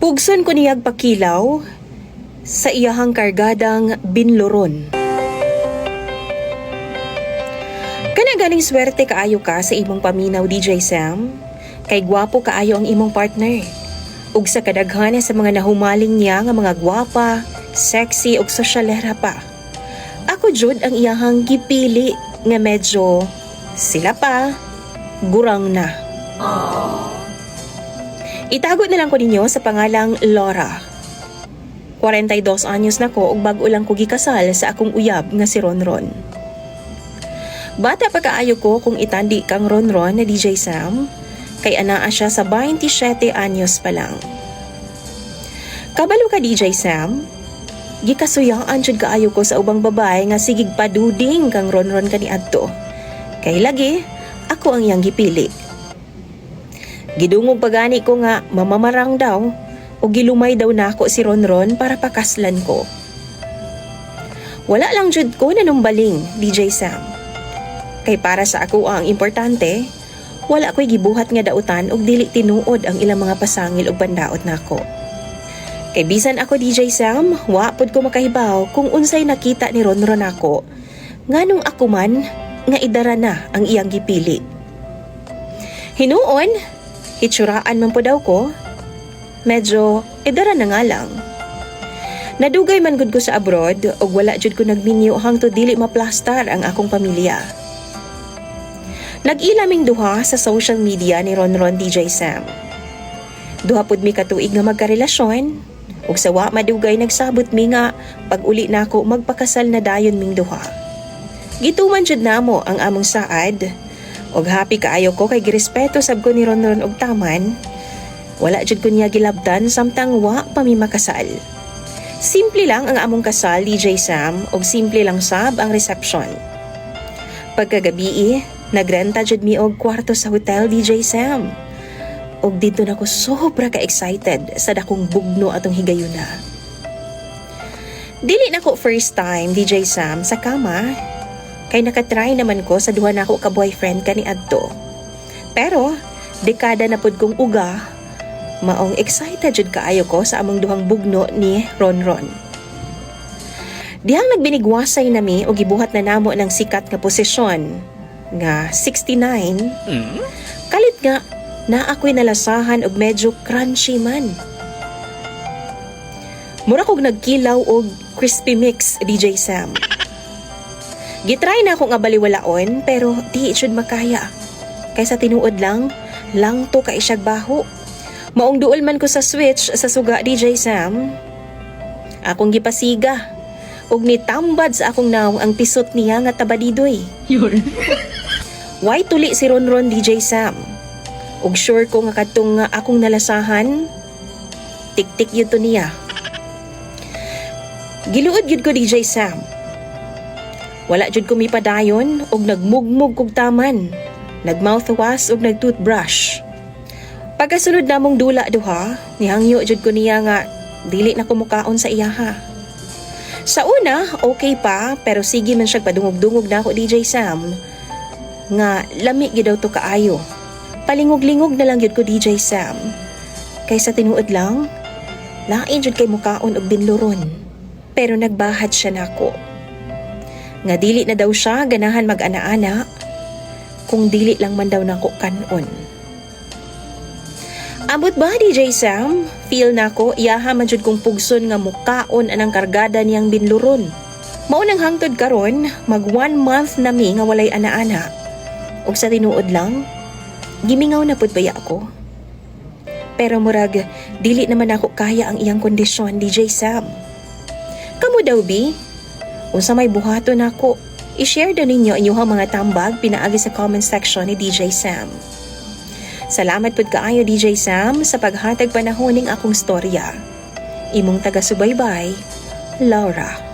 Pugson ko niyag pakilaw sa iyahang kargadang binloron. Kana ganing swerte kaayo ka sa imong paminaw, DJ Sam. Kay gwapo kaayo ang imong partner. Ug sa kadaghanan sa mga nahumaling niya nga mga gwapa, sexy ug sosyalera pa. Ako jud ang iyahang gipili nga medyo sila pa gurang na. Itago na lang ko ninyo sa pangalang Laura. 42 anyos na ko ug bago lang ko gikasal sa akong uyab nga si Ronron. Bata pa kaayo ko kung itandi kang Ronron na DJ Sam, kay anaa siya sa 27 anyos pa lang. Kabalo ka DJ Sam? Gikasuyaan jud kaayo ko sa ubang babae nga sigig paduding kang Ronron kaniadto. Kay lagi ako ang iyang gipili. Gidungog pagani ko nga mamamarang daw o gilumay daw nako si Ronron para pakaslan ko. Wala lang jud ko nanumbaling, DJ Sam. Kay para sa ako ang importante, wala ko'y gibuhat nga dautan og dili tinuod ang ilang mga pasangil og bandaot nako. Kay bisan ako DJ Sam, wa pud ko makahibaw kung unsay nakita ni Ronron nako nganong ako man nga idara na ang iyang gipili. Hinuon, hitsuraan man po daw ko, medyo idara na nga lang. Nadugay man gud ko sa abroad ug wala jud ko nagminyo hangtod dili maplastar ang akong pamilya. Nag-ilaming duha sa social media ni Ronron DJ Sam. Duha pud mi katuig nga magkarelasyon ug sa wa madugay nagsabot mi nga pag uli nako magpakasal na dayon ming duha. Gituman jud namo ang among saad ug happy kaayo ko kay girespeto sab ko ni Ronron og taman. Wala jud ko niya gilabdan samtang wa pa mi makasal. Simple lang ang among kasal, DJ Sam, ug simple lang sab ang reception. Pagkagabi, nagrenta jud mi og kwarto sa hotel, DJ Sam. Ug dito nako sobra ka excited sa dakong bugno atong higayuna. Dili nako first time, DJ Sam, sa kama. Kay nakatry naman ko sa duha nako ka boyfriend kaniadto. Pero dekada na pud kong uga, maong excited jud kaayo ko sa among duhang bugno ni Ronron. Dihang nagbinigwasay nami o gibuhat na namo ng sikat nga posisyon nga 69. Kalit nga na ako'y nalasahan og medyo crunchy man. Mura kog nagkilaw og crispy mix, DJ Sam. Gitry na ako nga baliwalaon pero di jud makaya. Kaysa tinuod lang to ka isyag baho. Maong duol man ko sa switch sa suga, DJ Sam. Akong gipasiga. Ug nitambad sa akong naong ang pisot niya nga tabadidoy. Why tuli si Ronron, DJ Sam? Ug sure ko nga katong akong nalasahan, tik-tik yun to niya. Giluod yun ko, DJ Sam. Wala jud ko mipadayon ug nagmugmug kog taman. Nagmouthwash ug nagtoothbrush. Pagkasunod namong dula duha, nihangyo jud ko niya nga dili na kumukaon sa iyaha. Sa una, okay pa, pero sige man siya padungog-dungog na ako, DJ Sam. Nga lami gyud daw to kaayo. Palingog-lingog na lang jud ko, DJ Sam. Kaysa tinuod lang, lain jud kay mukaon og binloron. Pero nagbahat siya nako. Nga dili na daw siya ganahan mag-ana-ana kung dili lang man daw nako kanon. Abot ba, DJ Sam? Feel nako iyaha man jud kong pugson nga mukaon anang kargada niyang binluron. Mao nang hangtod karon, mag 1 month na mi nga walay ana-ana. Ug sa tinuod lang, gimingaw na pud baya ako. Pero murag dili naman ako kaya ang iyang kondisyon, DJ Sam. Kamu daw bi? Unsa may buhaton nako, i-share daw ninyo inyong mga tambag pinaagi sa comment section ni DJ Sam. Salamat pud kaayo, DJ Sam, sa paghatag panahon ning akong storya. Imong taga-subaybay, Laura.